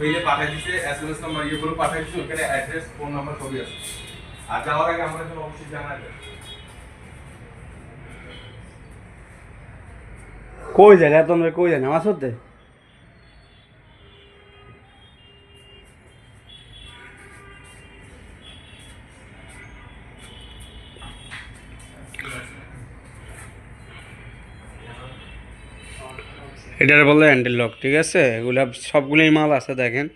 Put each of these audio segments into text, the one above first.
মেইলে পাঠিয়ে দিচ্ছে, এসএমএস নাম্বার ইয়েগুলো পাঠিয়ে দিচ্ছে, ওখানে অ্যাড্রেস ফোন নাম্বার সবই আছে। আর যাওয়ার আগে আমাদের জন্য অবশ্যই জানাবেন। কই জায়গা তোমরা কই জানি আমার সাথে এটার বলে হ্যান্ডেল লক, ঠিক আছে? এগুলা সবগুলোই মাল আছে দেখেন।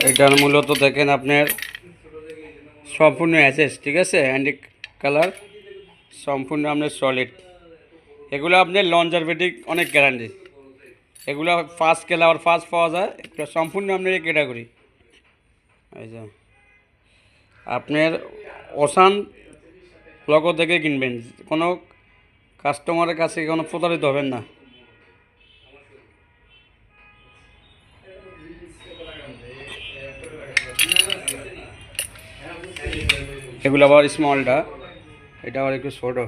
এটার মূলত দেখেন আপনার সম্পূর্ণ অ্যাসেস, ঠিক আছে? অ্যান্টিক কালার সম্পূর্ণ আপনার সলিড। এগুলো আপনার লঞ্জারভেটিক অনেক গ্যারান্টি। এগুলো ফার্স্ট কেলার ফার্স্ট পাওয়া যায়, এটা সম্পূর্ণ আপনার এই ক্যাটাগরি। এই যে আপনার ওসান লগো থেকে কিনবেন, কোনো কাস্টমারের কাছে কোনো প্রতারিত হবেন না। এগুলো আবার স্মলটা, এটা আবার একটু ছোটো।